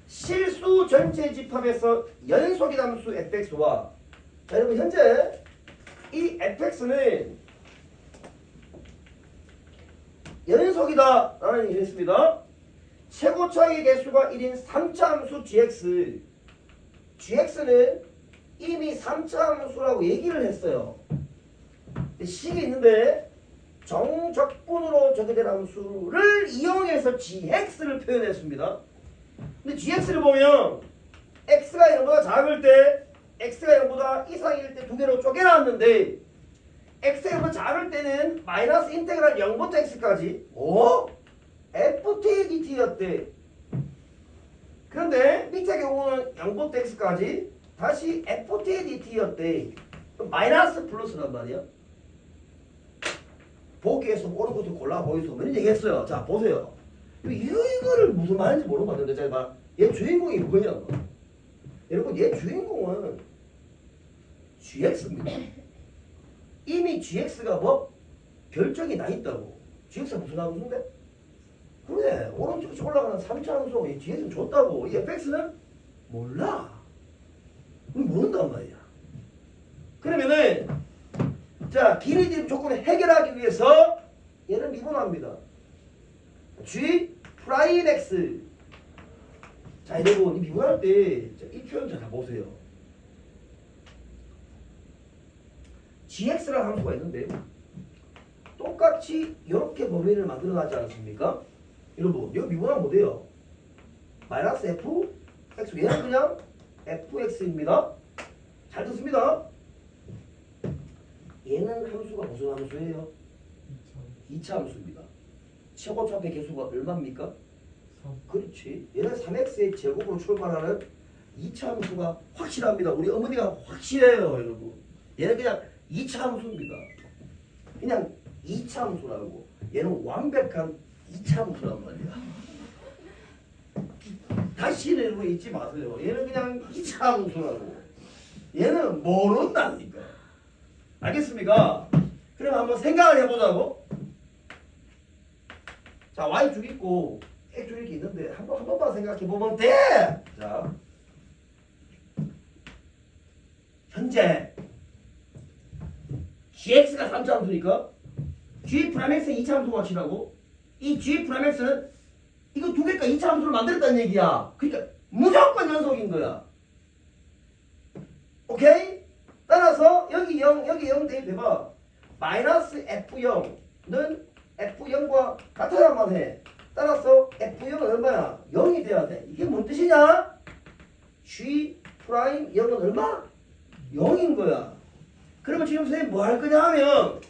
실수 전체 집합에서 연속의 함수 fx와 자, 여러분 현재 이 fx는 연속이다 라는 얘기를 했습니다. 최고 차이 개수가 1인 3차 함수 gx는 이미 3차 함수라고 얘기를 했어요. 식이 있는데 정적분으로 적용된 함수를 이용해서 gx를 표현했습니다. 근데 gx를 보면 x가 0보다 작을 때 x가 0보다 이상일 때 두 개로 쪼개놨는데 x가 0보다 작을 때는 마이너스 인테그랄 0부터 x까지 ft dt였대. 그런데 밑에 경우는 0부터 x까지 다시 ft dt였대. 마이너스 플러스란 말이야. 보기에서 옳은 것도 골라 보이소. 이런 얘기했어요. 자, 보세요. 이거를 무슨 말인지 모르는 것 같은데, 제가 얘 주인공이 뭐냐고. 여러분, 얘 주인공은 gx입니다. 이미 gx가 뭐 결정이 나 있다고. gx가 무슨 함수인데? 그래, 오른쪽에 올라가는 3차 함수 이 gx는 줬다고. 이 fx는 몰라. 모른단 말이야. 그러면은 자, 길이 집 조건을 해결하기 위해서 얘를 미분합니다. g 프라임 x. 자, 여러분 이 미분할 때 이 표현 잘 보세요. gx라는 함수가 있는데 똑같이 이렇게 범위를 만들어놨지 않습니까? 여러분 이거 미분하면 뭐돼요? 마이너스 f x. 얘는 그냥 fx입니다. 잘 듣습니다. 얘는 함수가 무슨 함수예요? 2차 함수입니다. 최고차의 개수가 얼마입니까? 3. 그렇지. 얘는 3x의 제곱으로 출발하는 2차 함수가 확실합니다. 우리 어머니가 확실해요, 여러분. 얘는 그냥 2차 함수입니다. 그냥 2차 함수라고. 얘는 완벽한 2차 함수란 말이야. 다시는 여러분 잊지 마세요. 얘는 그냥 2차 함수라고. 얘는 모른다니까. 알겠습니까? 그럼 한번 생각을 해보자고. 자 y축 있고 x축 이렇게 있는데 한 번만 생각해 보면 돼. 자 현재 gx가 3차 함수니까 g 프라임x의 2차 함수 가치라고. 이 g 프라임x는 이거 두 개가 2차 함수를 만들었다는 얘기야. 그러니까 무조건 연속인 거야. 오케이? 따라서 여기 0 여기 0 대입해봐. 마이너스 f0는 f0과 같아야만 해. 따라서 f0은 얼마야? 0이 돼야 돼. 이게 뭔 뜻이냐? g 프라임 0은 얼마? 0인 거야. 그러면 지금 선생님 뭐 할 거냐 하면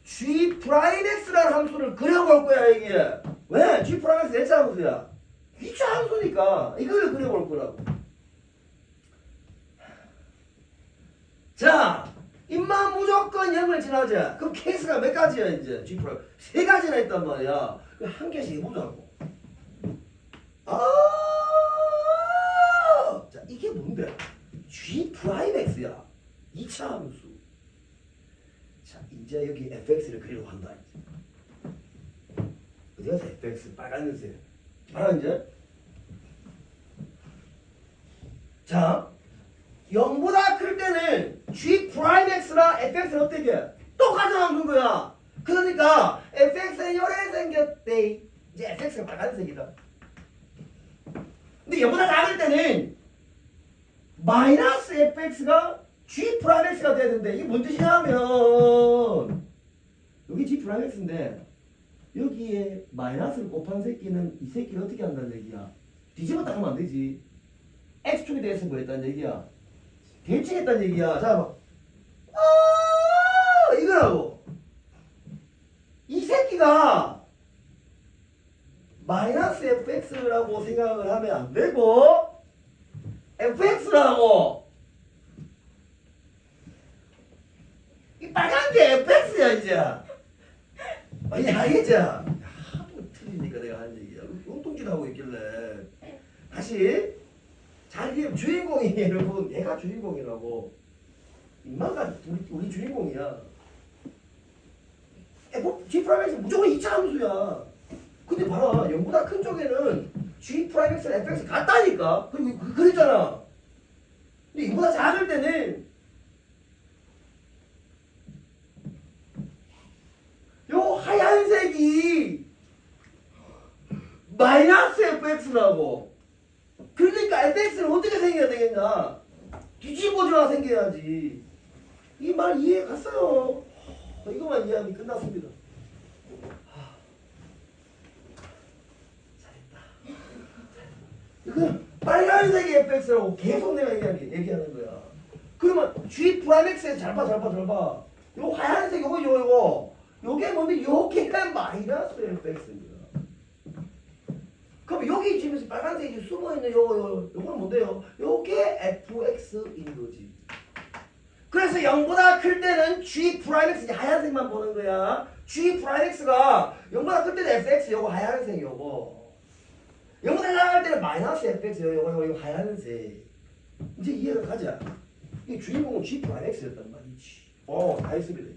g 프라임 x라는 함수를 그려볼 거야 이게. 왜? g 프라임 x 내차 함수야. 2차 함수니까 이걸 그려볼 거라고. 자, 입만 무조건 0을 지나자. 그럼 케이스가 몇 가지야 이제? g 프라임 세 가지나 있단 말이야. 한 개씩 해보자고. 자, 이게 뭔데? g 프라임 x야. 2차 함수. 자, 이제 여기 fx를 그리려고 한다. 어디 가서 fx 빨간색. 알아 이제? 자, 0보다 클 때는 g 프라임 x랑 fx는 어떻게 해? 똑같은 함수인 거야. 그러니까 fx는 요래 생겼대. 이제 fx가 빨간색이다. 근데 0보다 작을 때는 마이너스 fx가 g 프라임 x가 돼야 되는데 이게 뭔 뜻이냐 하면 여기 g 프라임 x인데 여기에 마이너스를 곱한 새끼는 이 새끼를 어떻게 한다는 얘기야? 뒤집었다 하면 안 되지. x축에 대해서 뭐 했다는 얘기야? 대칭했다는 얘기야. 자, 봐. 이거라고. 이 새끼가 마이너스 fx라고 생각을 하면 안 되고 fx라고. 이 빨간 게 fx야 이제. 아니 알겠지? 하도 틀리니까 내가 하는 얘기야. 엉뚱짓 하고 있길래. 다시 자기 주인공이 여러분 얘가 주인공이라고. 인마가 우리 주인공이야. G 프라임엑스 무조건 2차 함수야. 근데 봐라 0보다 큰 쪽에는 G 프라임엑스랑 fx 같다니까. 그리고 그랬잖아. 근데 0보다 작을 때는 요 하얀색이 마이너스 fx라고. 그러니까 fx는 어떻게 생겨야 되겠냐? 뒤집어져야 생겨야지. 이 말 이해 갔어요? 이것만 이해하면 끝났습니다. 잘했다. 빨간색이 fx라고 계속 내가 얘기하는 거야. 그러면 g 프라임 x에 잘 봐. 요 하얀색 요거. 요게 뭔데? 요게가 마이너스 fx입니다. 그럼 여기 지금 빨간색이 숨어있는 요거는 뭔데요? 요게 fx인 거지. 그래서 0보다 클 때는 g 프라임 x 하얀색만 보는 거야. g 프라임 x가 0보다 클 때는 fx 요거 하얀색 요거. 0보다 작을 때는 마이너스 fx 요거 하얀색. 이제 이해가 가자. 이 주인공은 g 프라임 x였단 말이지. 다 했습니다.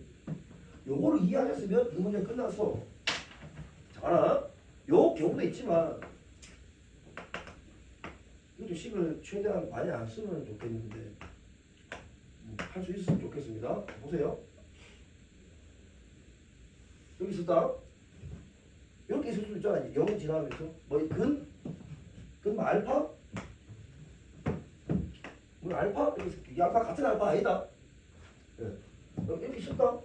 요거를 이해하셨으면 이 문제 끝났어. 자, 봐라. 요 경우도 있지만 이것도 식을 최대한 많이 안 쓰면 좋겠는데 할 수 있으면 좋겠습니다. 보세요. 여기 있었다. 이렇게 있을 수 있잖아. 0이 지나가면서 근 알파? 뭐 알파? 이 알파 같은 알파 아니다. 네. 이렇게 있었다.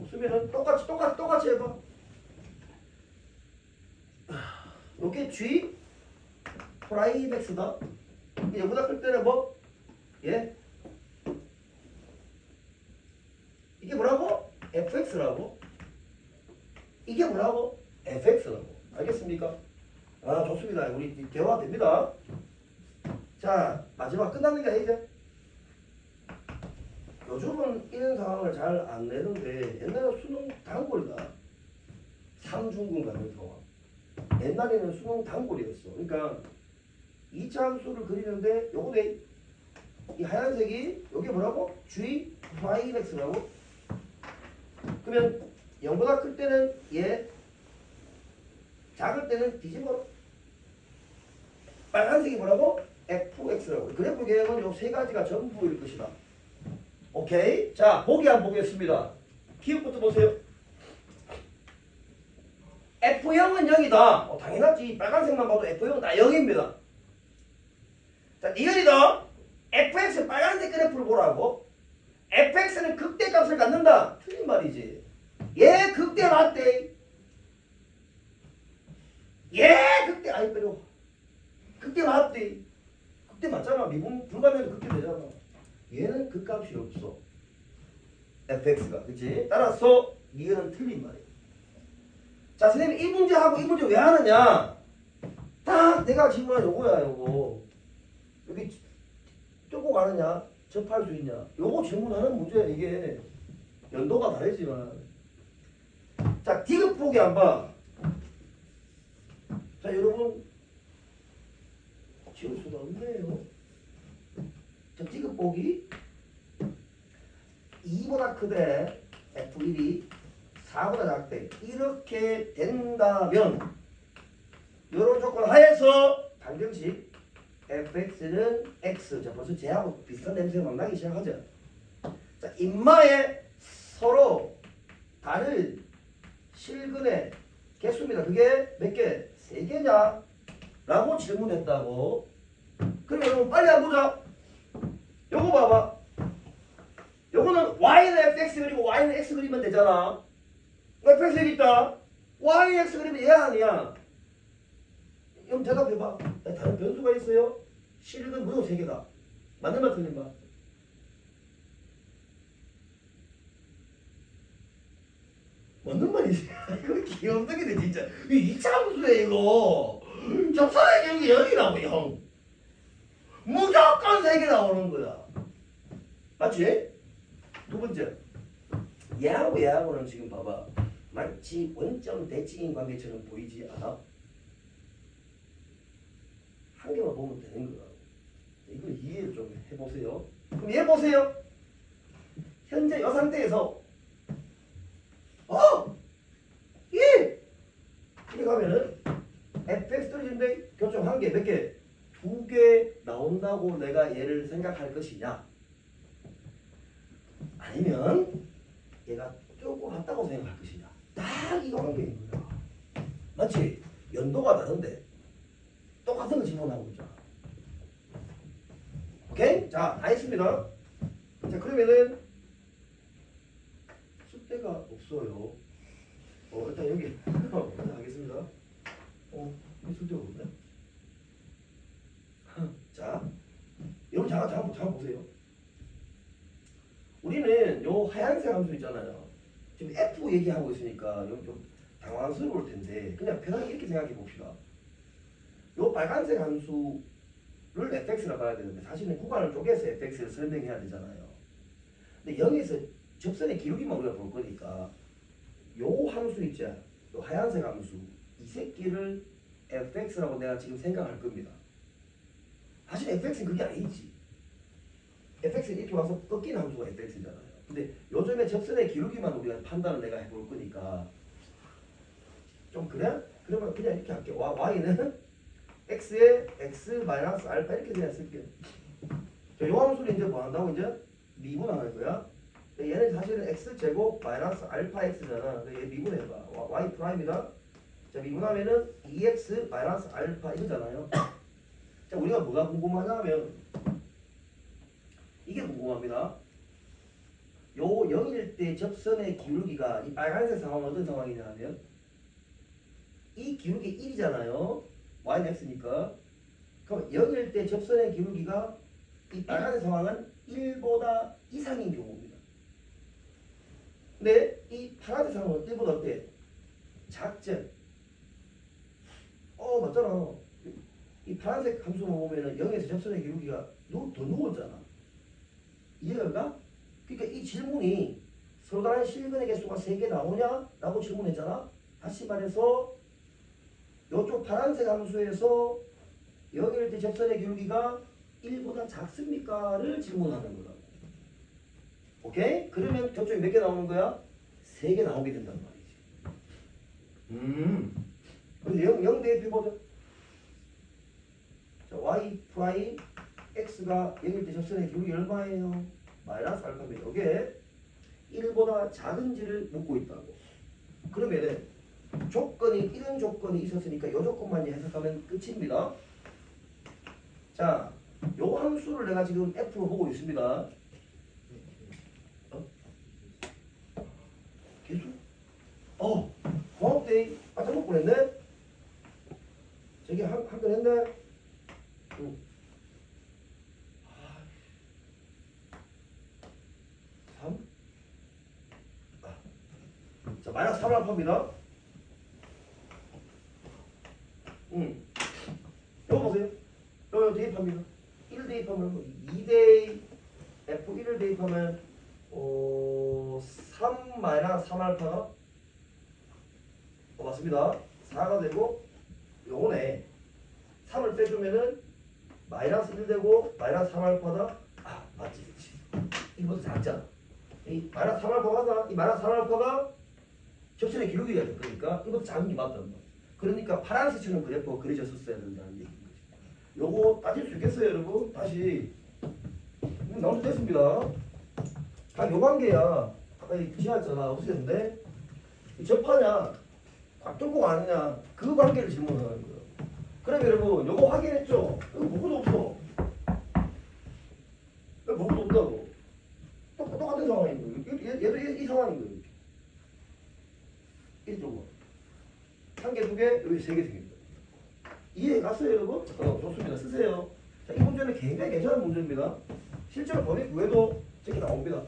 쓰면은 똑같이 해봐. 이게 G 프라임 X다. 얘보다 클 때는 뭐? 예? 이게 뭐라고? fx라고. 이게 뭐라고? fx라고. 알겠습니까? 좋습니다. 우리 대화 됩니다. 자, 마지막 끝나는 게 아니죠? 요즘은 이런 상황을 잘 안 내는데 옛날에 수능 단골이다. 삼중근 가는 상황. 옛날에는 수능 단골이었어. 그러니까 2차 함수를 그리는데 요거네. 이 하얀색이 여기 뭐라고? G 프라임 X라고? 그러면 0보다 클 때는 얘 작을 때는 뒤집어. 빨간색이 뭐라고? fx라고. 그래프 계획은 요 세 가지가 전부일 것이다. 오케이? 자, 보기 한번 보겠습니다. 기억부터 보세요. F형은 0이다. 당연하지. 빨간색만 봐도 F형은 다 0입니다. 자, 니은이다. fx 빨간색 그래프를 보라고. fx는 극대값을 갖는다. 틀린 말이지. 얘 극대 맞대. 얘 극대 아니 빼려. 극대 맞대. 극대 맞잖아. 미분 불가능해도 극대 되잖아. 얘는 그 값이 없어. fx가. 그치? 따라서 니은은 틀린 말이야. 자, 선생님 이 문제하고 이 문제 왜 하느냐? 딱 내가 질문한 요거야, 요거. 여기 쪼고 가느냐? 접할 수 있냐? 요거 질문하는 문제야, 이게. 연도가 다르지만. 자, 디귿 보기 한번. 자, 여러분. 지울 수가 없네요. 자, 디귿 보기. 2보다 크대. F1이 4보다 작대. 이렇게 된다면 이런 조건 하에서 방정식 fx는 x. 자, 벌써 쟤하고 비슷한 냄새가 나기 시작하죠. 자, 인마에 서로 다른 실근의 개수입니다. 그게 몇 개? 3개냐? 라고 질문했다고. 그럼 여러분 빨리 한번 보자. 요거 봐봐. 요거는 y는 fx 그리고 y는 x 그리면 되잖아. fx 여기 있다. y는 x 그리면 얘 아니야. 그럼 대답해봐. 다른 변수가 있어요? 실은 무조건 3개다. 맞는 말 틀린 말? 맞는 말이지. 이거 귀염둥이네 진짜. 이 참수야 이거. 접선의 기록이 여기 나오고 형. 무조건 3개 나오는 거야. 맞지? 두 번째. 얘하고 얘하고는 지금 봐봐. 마치 원점 대칭인 관계처럼 보이지 않아? 한 개만 보면 되는 거야. 이걸 이해를 좀 해보세요. 그럼 얘 보세요. 현재 이 상태에서 예! 이렇게 가면은 fx 떨어지는데 교점 한 개, 몇 개? 2개 나온다고 내가 얘를 생각할 것이냐? 아니면 얘가 쪼고 같다고 생각할 것이냐? 딱 이거 관계인 거야. 맞지? 연도가 다른데 똑같은 거 질문하고 있잖아. 오케이? 자, 다 했습니다. 자, 그러면은 숙제가 없어요. 일단 여기 하겠습니다. 이 숙제가 없네. 자, 여러분 잠깐 보세요. 우리는 요 하얀색 함수 있잖아요. 지금 F 얘기하고 있으니까 좀 당황스러울 텐데 그냥 편하게 이렇게 생각해 봅시다. 요 빨간색 함수를 fx라 봐야 되는데 사실은 구간을 쪼개서 fx를 설명해야 되잖아요. 근데 여기서 접선의 기울기만 우리가 볼 거니까 요 함수 있죠. 요 하얀색 함수 이 새끼를 fx라고 내가 지금 생각할 겁니다. 사실 fx는 그게 아니지. fx는 이렇게 와서 꺾이는 함수가 fx잖아요. 근데 요즘에 접선의 기울기만 우리가 판단을 내가 해볼 거니까 좀 그래? 그러면 그냥 이렇게 할게. y는 x에 x 마이너스 알파 이렇게 그냥 쓸게. 자, 요 함수를 이제 뭐 한다고 이제 미분하는 거야. 얘는 사실은 x 제곱 마이너스 알파 x잖아. 얘 미분해봐. y 프라임이다. 자, 미분하면은 2x 마이너스 알파 이거잖아요. 자, 우리가 뭐가 궁금하냐면 이게 궁금합니다. 요 0일 때 접선의 기울기가 이 빨간색 상황은 어떤 상황이냐면 이 기울기 1이잖아요. y는 x니까. 그럼 0일 때 접선의 기울기가 이 빨간색 상황은 1보다 이상인 경우입니다. 근데 이 파란색 상황은 1보다 어때? 작죠? 맞잖아. 이 파란색 함수만 보면은 0에서 접선의 기울기가 더 누웠잖아. 이해가 가? 그러니까 이 질문이 서로 다른 실근의 개수가 3개 나오냐? 라고 질문했잖아. 다시 말해서 이쪽 파란색 함수에서 0일 때 접선의 기울기가 1보다 작습니까? 를 질문하는 거라고. 오케이? 그러면 저쪽에 몇 개 나오는 거야? 3개 나오게 된단 말이지. 그래서 0 대입해보죠. 자, y 프라임 x가 0일 때 접선의 기울기 얼마예요? 마이너스 알파입니다. 이게 1보다 작은지를 묻고 있다고. 그러면은 조건이 이런 조건이 있었으니까 이 조건만 해석하면 끝입니다. 자, 요 함수를 내가 지금 f로 보고 있습니다. 계속? 공업데이 빠져먹고 그랬네? 저기 한건 했네? 응. 3? 자, 마이너스 3 알파입니다. 이거 보세요. 이거 대입합니다. 1 대입하면 2대 F1을 대입하면 3 마이너스 3 알파가 맞습니다. 4가 되고 요거네. 3을 빼주면은 마이너스 1 되고 마이너스 3 알파다. 맞지. 이거보다 작잖아. 이 마이너스 3 알파가 이 마이너스 3 알파가 접선의 기울기가 돼. 그러니까 이것도 작은 게 맞단 말이야. 그러니까 파란색처럼 그래프가 그려졌었어야 된다는 얘기인 거지. 요거 따질 수 있겠어요, 여러분? 다시 나올 수 됐습니다. 다 요 관계야. 아까 지났잖아. 없어졌는데 이 접하냐 꽉 뚫고 가느냐 그 관계를 질문하는 거예요. 그럼 여러분 요거 확인했죠? 여기 뭐도 없어. 여기 뭐도 없다고. 똑같은 상황인 거예요. 얘도 이 상황인 거예요. 이쪽으로 한 개, 두 개, 여기 세 개 생깁니다. 이해 갔어요, 여러분? 좋습니다. 쓰세요. 자, 이 문제는 굉장히 괜찮은 문제입니다. 실제로 번역 구해도 저렇게 나옵니다.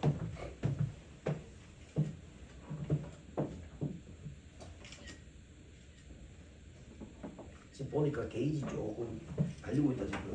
지금 보니까 게이지 조금 갈리고 있다 지금.